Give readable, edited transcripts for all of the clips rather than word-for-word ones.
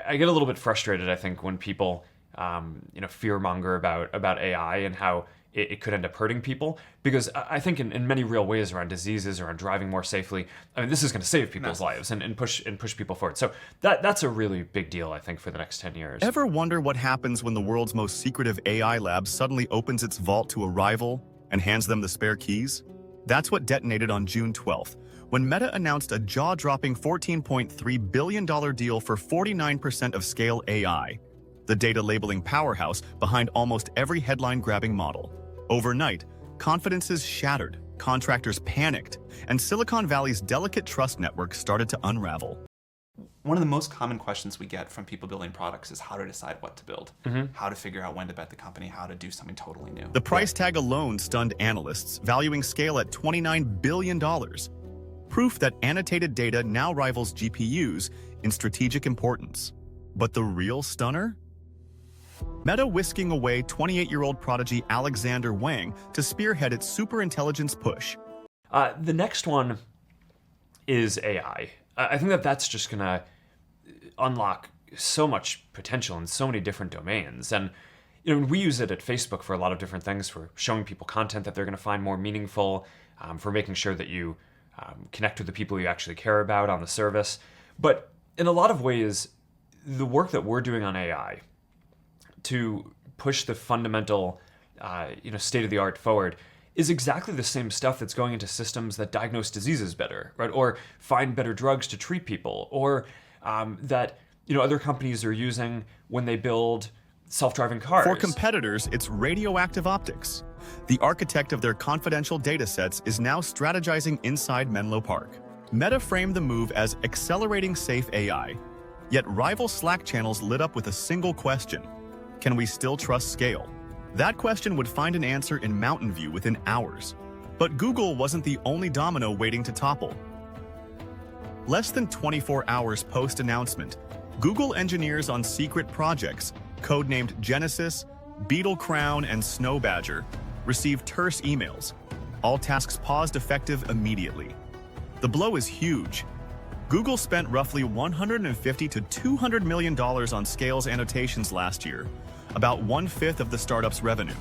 I get a little bit frustrated, I think, when people fearmonger about AI and how it could end up hurting people, because I think in many real ways around diseases, around driving more safely, I mean, this is going to save people's lives and push people forward. So that's a really big deal, I think, for the next 10 years. Ever wonder what happens when the world's most secretive AI lab suddenly opens its vault to a rival and hands them the spare keys? That's what detonated on June 12th, when Meta announced a jaw-dropping $14.3 billion deal for 49% of Scale AI, the data labeling powerhouse behind almost every headline-grabbing model. Overnight, confidences shattered, contractors panicked, and Silicon Valley's delicate trust network started to unravel. One of the most common questions we get from people building products is how to decide what to build, how to figure out when to bet the company, how to do something totally new. The price tag alone stunned analysts, valuing Scale at $29 billion. Proof that annotated data now rivals GPUs in strategic importance. But the real stunner? Meta whisking away 28-year-old prodigy Alexander Wang to spearhead its superintelligence push. The next one is AI. I think that's just going to unlock so much potential in so many different domains. And we use it at Facebook for a lot of different things, for showing people content that they're going to find more meaningful, for making sure that you connect with the people you actually care about on the service. But in a lot of ways, the work that we're doing on AI to push the fundamental, state-of-the-art forward is exactly the same stuff that's going into systems that diagnose diseases better, right? Or find better drugs to treat people, or that other companies are using when they build self-driving cars. For competitors, it's radioactive optics. The architect of their confidential datasets is now strategizing inside Menlo Park. Meta framed the move as accelerating safe AI, yet rival Slack channels lit up with a single question: can we still trust Scale? That question would find an answer in Mountain View within hours. But Google wasn't the only domino waiting to topple. Less than 24 hours post-announcement, Google engineers on secret projects, codenamed Genesis, Beetle Crown, and Snow Badger, received terse emails. All tasks paused effective immediately. The blow is huge. Google spent roughly $150 to $200 million on Scale's annotations last year, about 1/5 of the startup's revenue.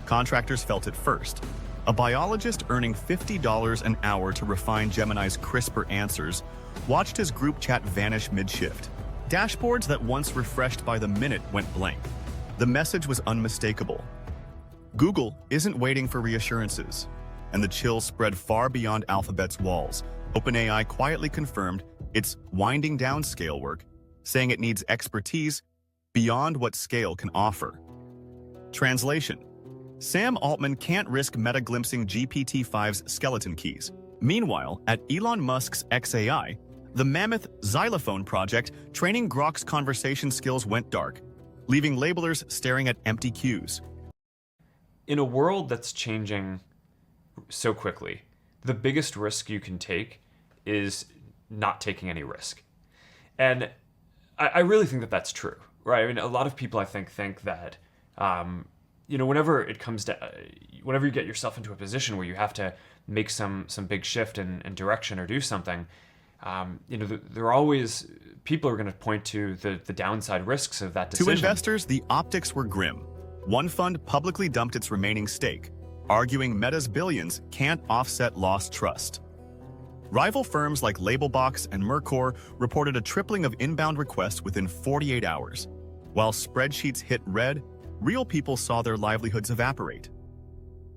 Contractors felt it first. A biologist earning $50 an hour to refine Gemini's crisper answers watched his group chat vanish mid-shift. Dashboards that once refreshed by the minute went blank. The message was unmistakable. Google isn't waiting for reassurances, and the chill spread far beyond Alphabet's walls. OpenAI quietly confirmed it's winding down Scale work, saying it needs expertise beyond what Scale can offer. Translation: Sam Altman can't risk Meta glimpsing GPT-5's skeleton keys. Meanwhile, at Elon Musk's xAI, the mammoth Xylophone project training Grok's conversation skills went dark, leaving labelers staring at empty queues. In a world that's changing so quickly, the biggest risk you can take is not taking any risk. And I really think that that's true, right? I mean, a lot of people, I think that, whenever it comes to, whenever you get yourself into a position where you have to make some big shift in direction or do something, there are always, people are going to point to the downside risks of that decision. To investors, the optics were grim. One fund publicly dumped its remaining stake, arguing Meta's billions can't offset lost trust. Rival firms like Labelbox and Mercor reported a tripling of inbound requests within 48 hours. While spreadsheets hit red, real people saw their livelihoods evaporate.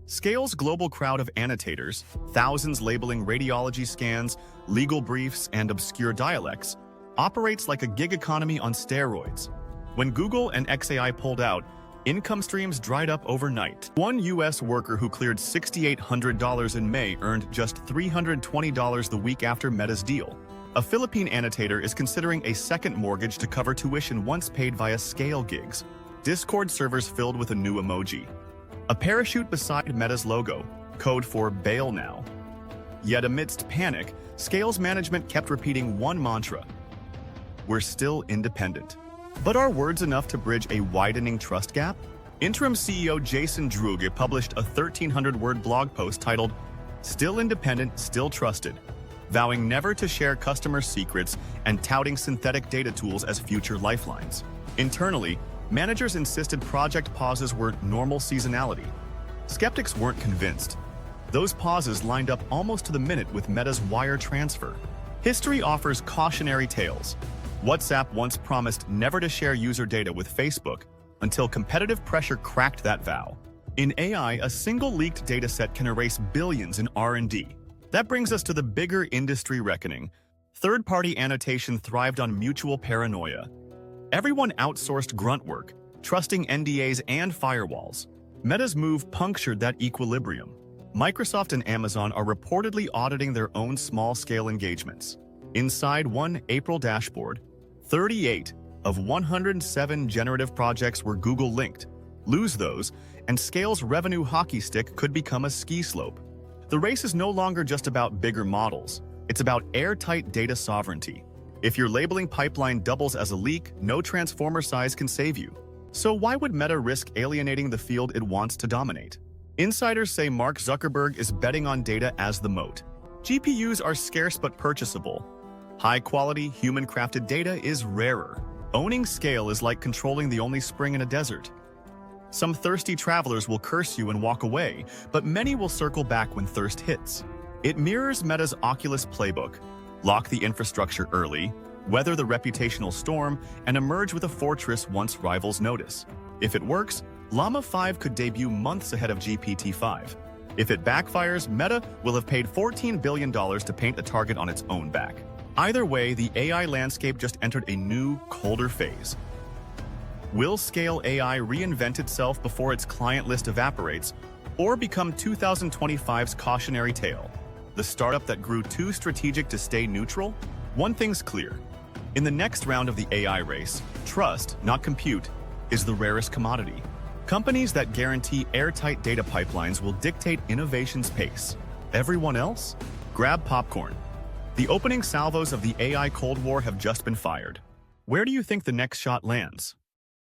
Scale's global crowd of annotators, thousands labeling radiology scans, legal briefs, and obscure dialects, operates like a gig economy on steroids. When Google and xAI pulled out, income streams dried up overnight. One U.S. worker who cleared $6,800 in May earned just $320 the week after Meta's deal. A Philippine annotator is considering a second mortgage to cover tuition once paid via Scale gigs. Discord servers filled with a new emoji. A parachute beside Meta's logo, code for bail now. Yet amidst panic, Scale's management kept repeating one mantra: we're still independent. But are words enough to bridge a widening trust gap? Interim CEO Jason Druge published a 1,300-word blog post titled, "Still Independent, Still Trusted," vowing never to share customer secrets and touting synthetic data tools as future lifelines. Internally, managers insisted project pauses were normal seasonality. Skeptics weren't convinced. Those pauses lined up almost to the minute with Meta's wire transfer. History offers cautionary tales. WhatsApp once promised never to share user data with Facebook until competitive pressure cracked that vow. In AI, a single leaked dataset can erase billions in R&D. That brings us to the bigger industry reckoning. Third-party annotation thrived on mutual paranoia. Everyone outsourced grunt work, trusting NDAs and firewalls. Meta's move punctured that equilibrium. Microsoft and Amazon are reportedly auditing their own small-scale engagements. Inside one April dashboard, 38 of 107 generative projects were Google-linked. Lose those, and Scale's revenue hockey stick could become a ski slope. The race is no longer just about bigger models. It's about airtight data sovereignty. If your labeling pipeline doubles as a leak, no transformer size can save you. So why would Meta risk alienating the field it wants to dominate? Insiders say Mark Zuckerberg is betting on data as the moat. GPUs are scarce but purchasable. High-quality, human-crafted data is rarer. Owning Scale is like controlling the only spring in a desert. Some thirsty travelers will curse you and walk away, but many will circle back when thirst hits. It mirrors Meta's Oculus playbook. Lock the infrastructure early, weather the reputational storm, and emerge with a fortress once rivals notice. If it works, Llama 5 could debut months ahead of GPT-5. If it backfires, Meta will have paid $14 billion to paint a target on its own back. Either way, the AI landscape just entered a new, colder phase. Will Scale AI reinvent itself before its client list evaporates, or become 2025's cautionary tale, the startup that grew too strategic to stay neutral? One thing's clear. In the next round of the AI race, trust, not compute, is the rarest commodity. Companies that guarantee airtight data pipelines will dictate innovation's pace. Everyone else? Grab popcorn. The opening salvos of the AI Cold War have just been fired. Where do you think the next shot lands?